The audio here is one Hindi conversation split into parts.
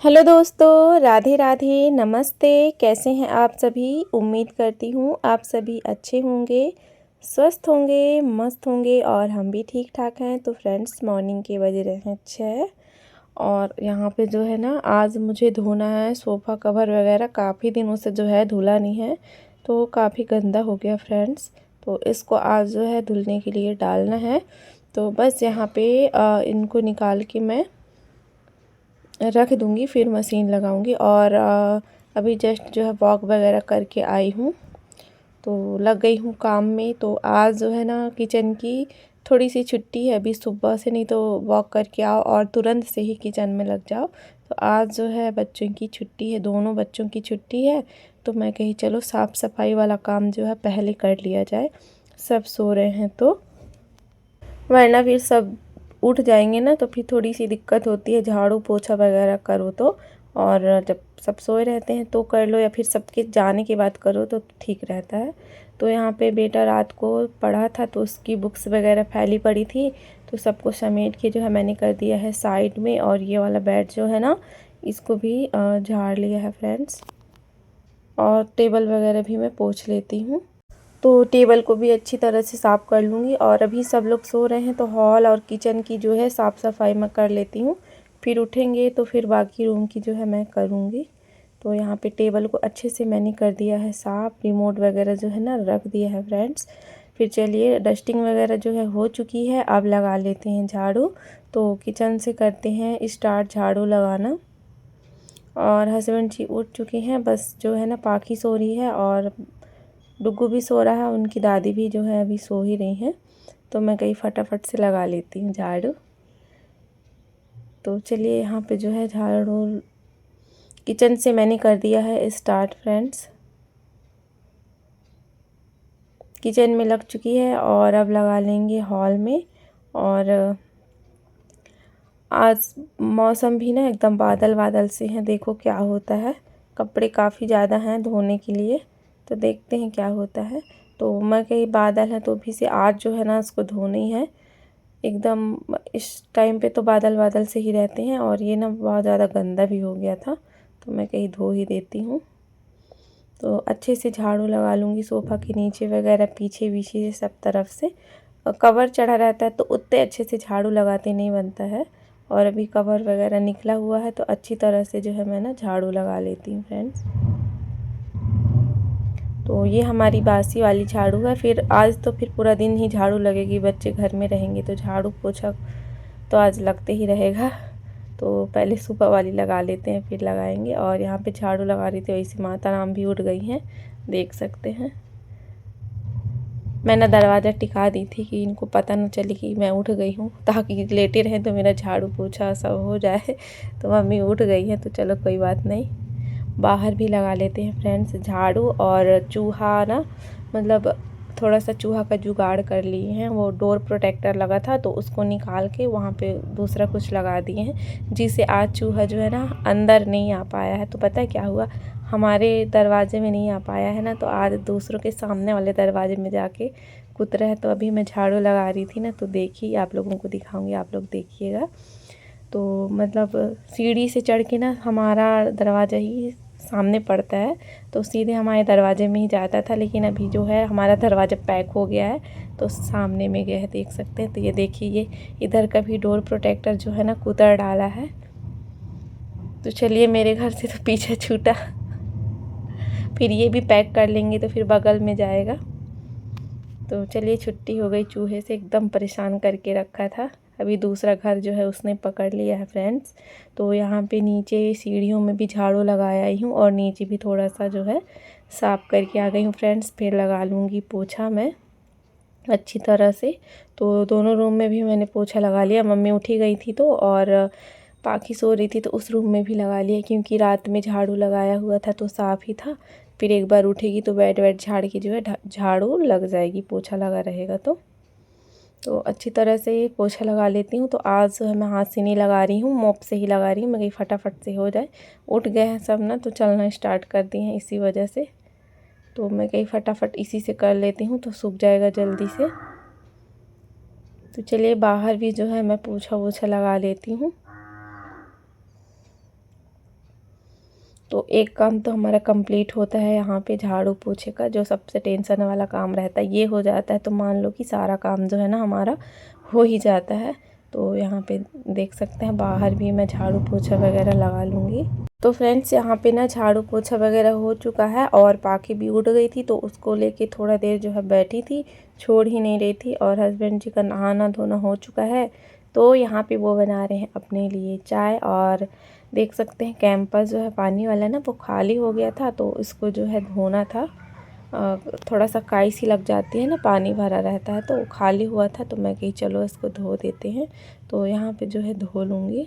हेलो दोस्तों, राधे राधे, नमस्ते। कैसे हैं आप सभी? उम्मीद करती हूँ आप सभी अच्छे होंगे, स्वस्थ होंगे, मस्त होंगे और हम भी ठीक ठाक हैं। तो फ्रेंड्स, मॉर्निंग के बज रहे हैं 6 और यहाँ पे जो है ना, आज मुझे धोना है सोफ़ा कवर वगैरह। काफ़ी दिनों से जो है धुला नहीं है, तो काफ़ी गंदा हो गया फ्रेंड्स। तो इसको आज जो है धुलने के लिए डालना है। तो बस यहाँ पे इनको निकाल के मैं रख दूँगी, फिर मशीन लगाऊँगी। और अभी जस्ट जो है वॉक वगैरह करके आई हूँ, तो लग गई हूँ काम में। तो आज जो है ना, किचन की थोड़ी सी छुट्टी है अभी सुबह से, नहीं तो वॉक करके आओ और तुरंत से ही किचन में लग जाओ। तो आज जो है बच्चों की छुट्टी है, दोनों बच्चों की छुट्टी है। तो मैं कही चलो साफ़ सफाई वाला काम जो है पहले कर लिया जाए, सब सो रहे हैं तो, वरना फिर सब उठ जाएंगे ना, तो फिर थोड़ी सी दिक्कत होती है झाड़ू पोछा वगैरह करो तो। और जब सब सोए रहते हैं तो कर लो, या फिर सबके जाने के बाद करो तो ठीक रहता है। तो यहाँ पे बेटा रात को पढ़ा था, तो उसकी बुक्स वगैरह फैली पड़ी थी, तो सबको समेट के जो है मैंने कर दिया है साइड में। और ये वाला बेड जो है ना, इसको भी झाड़ लिया है फ्रेंड्स। और टेबल वगैरह भी मैं पोंछ लेती हूँ, तो टेबल को भी अच्छी तरह से साफ़ कर लूँगी। और अभी सब लोग सो रहे हैं, तो हॉल और किचन की जो है साफ़ सफाई मैं कर लेती हूँ। फिर उठेंगे तो फिर बाकी रूम की जो है मैं करूँगी। तो यहाँ पे टेबल को अच्छे से मैंने कर दिया है साफ़, रिमोट वगैरह जो है ना रख दिया है फ्रेंड्स। फिर चलिए, डस्टिंग वगैरह जो है हो चुकी है, अब लगा लेते हैं झाड़ू। तो किचन से करते हैं स्टार्ट झाड़ू लगाना। और हस्बैंड जी उठ चुके हैं, बस जो है ना पाखी सो रही है और डुग्गू भी सो रहा है, उनकी दादी भी जो है अभी सो ही रही हैं। तो मैं कहीं फटाफट से लगा लेती हूँ झाड़ू। तो चलिए, यहाँ पे जो है झाड़ू किचन से मैंने कर दिया है स्टार्ट फ्रेंड्स। किचन में लग चुकी है और अब लगा लेंगे हॉल में। और आज मौसम भी ना एकदम बादल बादल से हैं, देखो क्या होता है। कपड़े काफ़ी ज़्यादा हैं धोने के लिए, तो देखते हैं क्या होता है। तो मैं कहीं बादल है तो भी से आज जो है ना इसको धोना ही है एकदम। इस टाइम पे तो बादल बादल से ही रहते हैं, और ये ना बहुत ज़्यादा गंदा भी हो गया था, तो मैं कहीं धो ही देती हूँ। तो अच्छे से झाड़ू लगा लूँगी सोफ़ा के नीचे वगैरह, पीछे पीछे सब तरफ से। कवर चढ़ा रहता है तो उतने अच्छे से झाड़ू लगाते नहीं बनता है। और अभी कवर वगैरह निकला हुआ है, तो अच्छी तरह से जो है मैं ना झाड़ू लगा लेती हूँ फ्रेंड्स। तो ये हमारी बासी वाली झाड़ू है। फिर आज तो फिर पूरा दिन ही झाड़ू लगेगी, बच्चे घर में रहेंगे तो झाड़ू पोछा तो आज लगते ही रहेगा। तो पहले सुबह वाली लगा लेते हैं, फिर लगाएंगे। और यहाँ पे झाड़ू लगा रही थी, वैसे माता राम भी उठ गई हैं, देख सकते हैं। मैंने दरवाज़ा टिका दी थी कि इनको पता न चले कि मैं उठ गई हूँ, ताकि लेटे रहें तो मेरा झाड़ू पोछा सब हो जाए। तो मम्मी उठ गई हैं, तो चलो कोई बात नहीं, बाहर भी लगा लेते हैं फ्रेंड्स झाड़ू। और चूहा ना, मतलब थोड़ा सा चूहा का जुगाड़ कर लिए हैं। वो डोर प्रोटेक्टर लगा था, तो उसको निकाल के वहाँ पे दूसरा कुछ लगा दिए हैं, जिससे आज चूहा जो है ना अंदर नहीं आ पाया है। तो पता है क्या हुआ, हमारे दरवाजे में नहीं आ पाया है ना, तो आज दूसरों के सामने वाले दरवाजे में जाके कूद रहा है। तो अभी मैं झाड़ू लगा रही थी ना, तो देखिए आप लोगों को दिखाऊंगी, आप लोग देखिएगा। तो मतलब सीढ़ी से चढ़ के ना हमारा दरवाज़ा ही सामने पड़ता है, तो सीधे हमारे दरवाजे में ही जाता था। लेकिन अभी जो है हमारा दरवाज़ा पैक हो गया है, तो सामने में गया है, देख सकते हैं। तो ये देखिए, ये इधर का भी डोर प्रोटेक्टर जो है ना कुतर डाला है। तो चलिए, मेरे घर से तो पीछे छूटा, फिर ये भी पैक कर लेंगे तो फिर बगल में जाएगा। तो चलिए, छुट्टी हो गई, चूहे से एकदम परेशान करके रखा था। अभी दूसरा घर जो है उसने पकड़ लिया है फ्रेंड्स। तो यहाँ पे नीचे सीढ़ियों में भी झाड़ू लगाया ही हूँ, और नीचे भी थोड़ा सा जो है साफ़ करके आ गई हूँ फ्रेंड्स। फिर लगा लूँगी पोछा मैं अच्छी तरह से। तो दोनों रूम में भी मैंने पोछा लगा लिया। मम्मी उठी गई थी तो, और पाखी सो रही थी, तो उस रूम में भी लगा लिया, क्योंकि रात में झाड़ू लगाया हुआ था तो साफ़ ही था। फिर एक बार उठेगी तो बेड वेड झाड़ के जो है झाड़ू लग जाएगी, पोछा लगा रहेगा तो अच्छी तरह से पोछा लगा लेती हूँ। तो आज जो है मैं हाथ से नहीं लगा रही हूँ, मोप से ही लगा रही हूँ, मैं कहीं फटाफट से हो जाए। उठ गए हैं सब ना, तो चलना स्टार्ट कर दिए हैं इसी वजह से। तो मैं कहीं फटाफट इसी से कर लेती हूँ, तो सूख जाएगा जल्दी से। तो चलिए, बाहर भी जो है मैं पोछा वोछा लगा लेती हूँ। तो एक काम तो हमारा कंप्लीट होता है यहाँ पे झाड़ू पोछे का, जो सबसे टेंशन वाला काम रहता है ये हो जाता है तो मान लो कि सारा काम जो है ना हमारा हो ही जाता है। तो यहाँ पे देख सकते हैं बाहर भी मैं झाड़ू पोछा वगैरह लगा लूँगी। तो फ्रेंड्स यहाँ पे ना झाड़ू पोछा वगैरह हो चुका है और पाखी भी उड़ गई थी, तो उसको लेके थोड़ा देर जो है बैठी थी, छोड़ ही नहीं रही थी। और हस्बैंड जी का नहाना धोना हो चुका है, तो यहाँ पे वो बना रहे हैं अपने लिए चाय। और देख सकते हैं कैंपस जो है पानी वाला ना वो खाली हो गया था, तो इसको जो है धोना था। थोड़ा सा काई सी लग जाती है ना, पानी भरा रहता है, तो वो खाली हुआ था, तो मैं कही चलो इसको धो देते हैं। तो यहाँ पे जो है धो लूँगी।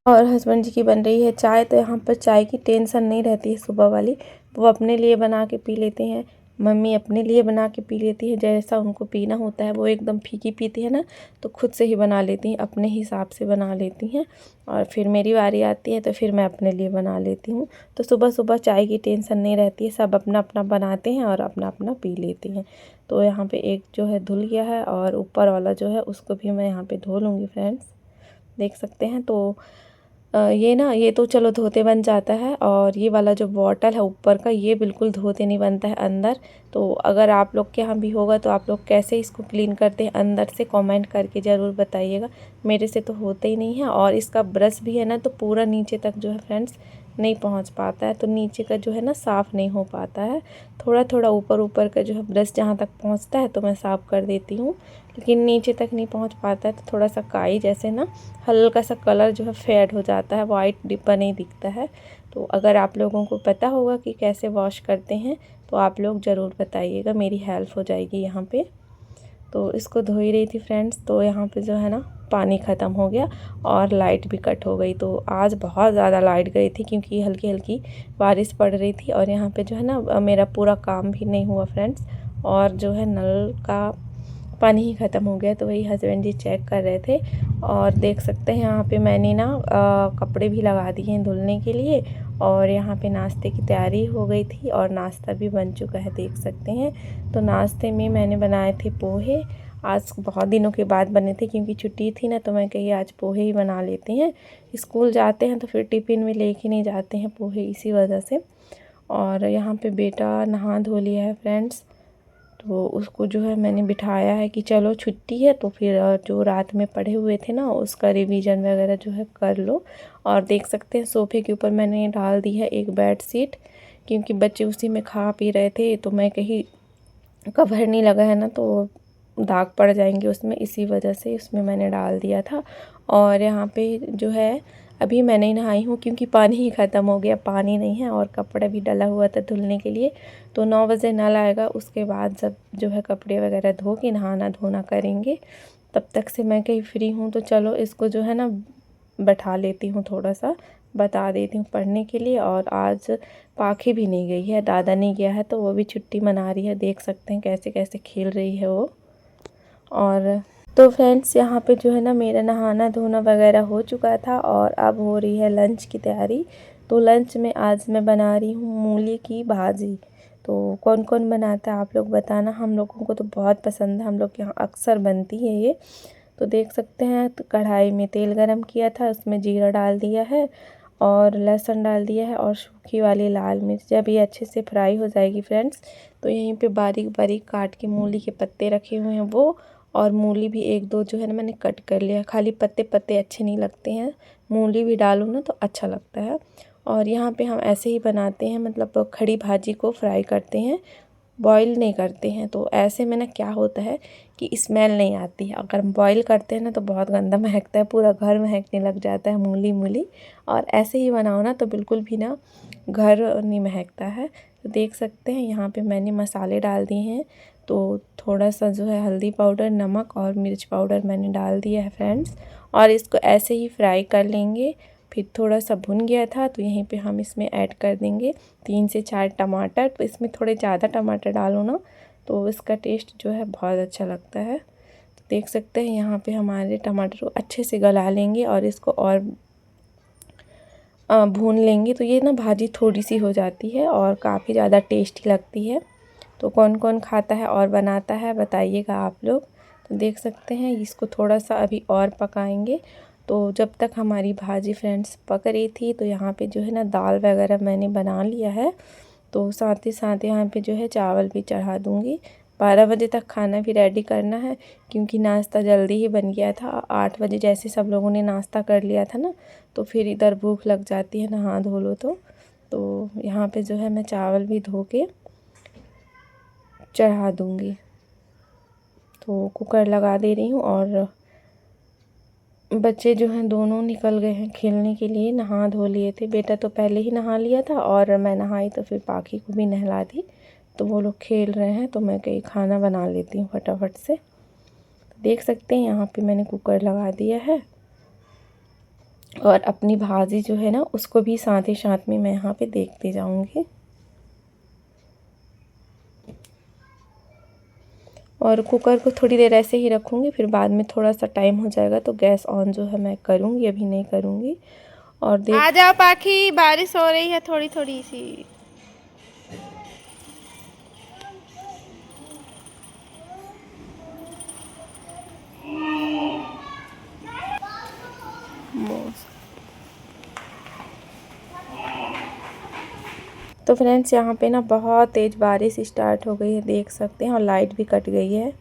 और हस्बैंड जी की बन रही है चाय, तो यहाँ पर चाय की टेंशन नहीं रहती है सुबह वाली, वो अपने लिए बना के पी लेते हैं। मम्मी अपने लिए बना के पी लेती है, जैसा उनको पीना होता है। वो एकदम फीकी पीती है ना, तो खुद से ही बना लेती हैं, अपने हिसाब से बना लेती हैं। और फिर मेरी बारी आती है तो फिर मैं अपने लिए बना लेती हूँ। तो सुबह सुबह चाय की टेंशन नहीं रहती है, सब अपना अपना बनाते हैं और अपना अपना पी लेते हैं। तो यहाँ पर एक जो है धुल गया है और ऊपर वाला जो है उसको भी मैं यहाँ पर धो लूँगी फ्रेंड्स, देख सकते हैं। तो ये ना, ये तो चलो धोते बन जाता है, और ये वाला जो बॉटल है ऊपर का, ये बिल्कुल धोते नहीं बनता है अंदर। तो अगर आप लोग के यहाँ भी होगा तो आप लोग कैसे इसको क्लीन करते हैं अंदर से कमेंट करके ज़रूर बताइएगा। मेरे से तो होते ही नहीं है। और इसका ब्रश भी है ना, तो पूरा नीचे तक जो है फ्रेंड्स नहीं पहुँच पाता है, तो नीचे का जो है ना साफ़ नहीं हो पाता है। थोड़ा थोड़ा ऊपर ऊपर का जो है ब्रश जहाँ तक पहुँचता है तो मैं साफ़ कर देती हूँ, लेकिन नीचे तक नहीं पहुँच पाता है। तो थोड़ा सा काई जैसे ना हल्का सा कलर जो है फेड हो जाता है, वाइट डिब्बा नहीं दिखता है। तो अगर आप लोगों को पता होगा कि कैसे वॉश करते हैं तो आप लोग ज़रूर बताइएगा, मेरी हेल्प हो जाएगी यहाँ पे। तो इसको धो ही रही थी फ्रेंड्स, तो यहाँ पे जो है ना पानी ख़त्म हो गया और लाइट भी कट हो गई। तो आज बहुत ज़्यादा लाइट गई थी क्योंकि हल्की हल्की बारिश पड़ रही थी। और यहाँ पे जो है ना मेरा पूरा काम भी नहीं हुआ फ्रेंड्स, और जो है नल का पानी ही ख़त्म हो गया। तो वही हस्बैंड जी चेक कर रहे थे। और देख सकते हैं यहाँ पे मैंने ना कपड़े भी लगा दिए हैं धुलने के लिए। और यहाँ पे नाश्ते की तैयारी हो गई थी और नाश्ता भी बन चुका है, देख सकते हैं। तो नाश्ते में मैंने बनाए थे पोहे, आज बहुत दिनों के बाद बने थे क्योंकि छुट्टी थी ना, तो मैं कही आज पोहे ही बना लेते हैं। स्कूल जाते हैं तो फिर टिफ़िन में लेके नहीं जाते हैं पोहे, इसी वजह से। और यहाँ पे बेटा नहा धो लिया है फ्रेंड्स, तो उसको जो है मैंने बिठाया है कि चलो छुट्टी है तो फिर जो रात में पढ़े हुए थे ना उसका रिवीजन वगैरह जो है कर लो। और देख सकते हैं सोफ़े के ऊपर मैंने डाल दी है एक बेड शीट, क्योंकि बच्चे उसी में खा पी रहे थे, तो मैं कहीं कवर नहीं लगा है ना तो दाग पड़ जाएंगे उसमें, इसी वजह से उसमें मैंने डाल दिया था। और यहाँ पे जो है अभी मैं नहीं नहाई हूँ क्योंकि पानी ही ख़त्म हो गया, पानी नहीं है और कपड़ा भी डला हुआ था धुलने के लिए। तो 9 बजे नल आएगा, उसके बाद जब जो है कपड़े वगैरह धो के नहाना धोना करेंगे। तब तक से मैं कहीं फ्री हूँ, तो चलो इसको जो है ना बैठा लेती हूँ, थोड़ा सा बता देती हूँ पढ़ने के लिए। और आज पाखी भी नहीं गई है, दादा नहीं गया है, तो वो भी छुट्टी मना रही है, देख सकते हैं कैसे कैसे खेल रही है वो। और तो फ्रेंड्स यहाँ पे जो है ना मेरा नहाना धोना वगैरह हो चुका था और अब हो रही है लंच की तैयारी। तो लंच में आज मैं बना रही हूँ मूली की भाजी। तो कौन कौन बनाता है आप लोग बताना, हम लोगों को तो बहुत पसंद है, हम लोग के यहाँ अक्सर बनती है ये। तो देख सकते हैं, तो कढ़ाई में तेल गरम किया था, उसमें जीरा डाल दिया है और लहसुन डाल दिया है और सूखी वाली लाल मिर्च। जब ये अच्छे से फ्राई हो जाएगी फ्रेंड्स, तो यहीं पे बारीक बारीक काट के मूली के पत्ते रखे हुए हैं वो, और मूली भी एक दो जो है ना मैंने कट कर लिया। खाली पत्ते पत्ते अच्छे नहीं लगते हैं, मूली भी डालो ना तो अच्छा लगता है। और यहाँ पे हम ऐसे ही बनाते हैं, मतलब खड़ी भाजी को फ्राई करते हैं, बॉईल नहीं करते हैं। तो ऐसे में ना क्या होता है कि स्मेल नहीं आती है, अगर बॉईल करते हैं ना तो बहुत गंदा महकता है, पूरा घर महकने लग जाता है मूली मूली। और ऐसे ही बनाओ ना तो बिल्कुल भी ना घर नहीं महकता है। तो देख सकते हैं यहाँ पे मैंने मसाले डाल दिए हैं। तो थोड़ा सा जो है हल्दी पाउडर, नमक और मिर्च पाउडर मैंने डाल दिया है फ्रेंड्स, और इसको ऐसे ही फ्राई कर लेंगे। फिर थोड़ा सा भुन गया था तो यहीं पे हम इसमें ऐड कर देंगे 3 से 4 टमाटर। तो इसमें थोड़े ज़्यादा टमाटर डालो ना तो इसका टेस्ट जो है बहुत अच्छा लगता है। तो देख सकते हैं यहाँ पे हमारे टमाटर को अच्छे से गला लेंगे और इसको और भून लेंगे, तो ये ना भाजी थोड़ी सी हो जाती है और काफ़ी ज़्यादा टेस्टी लगती है। तो कौन कौन खाता है और बनाता है बताइएगा आप लोग। तो देख सकते हैं इसको थोड़ा सा अभी और पकाएंगे। तो जब तक हमारी भाजी फ्रेंड्स पक रही थी तो यहाँ पे जो है ना दाल वगैरह मैंने बना लिया है। तो साथ ही साथ यहाँ पे जो है चावल भी चढ़ा दूँगी। 12 बजे तक खाना भी रेडी करना है क्योंकि नाश्ता जल्दी ही बन गया था। 8 बजे जैसे सब लोगों ने नाश्ता कर लिया था ना, तो फिर इधर भूख लग जाती है, नहा धो लो तो यहाँ पे जो है मैं चावल भी धो के चढ़ा दूँगी। तो कुकर लगा दे रही हूँ और बच्चे जो हैं दोनों निकल गए हैं खेलने के लिए, नहा धो लिए थे। बेटा तो पहले ही नहा लिया था और मैं नहाई तो फिर पाखी को भी नहला दी। तो वो लोग खेल रहे हैं तो मैं कहीं खाना बना लेती हूँ फटाफट से। देख सकते हैं यहाँ पे मैंने कुकर लगा दिया है और अपनी भाजी जो है ना उसको भी साथ ही साथ में मैं यहाँ पे देखते जाऊँगी। और कुकर को थोड़ी देर ऐसे ही रखूँगी, फिर बाद में थोड़ा सा टाइम हो जाएगा तो गैस ऑन जो है मैं करूँगी, अभी नहीं करूँगी। और आ जाओ पाखी, बारिश हो रही है थोड़ी थोड़ी सी। तो फ्रेंड्स यहाँ पे ना बहुत तेज़ बारिश स्टार्ट हो गई है, देख सकते हैं, और लाइट भी कट गई है।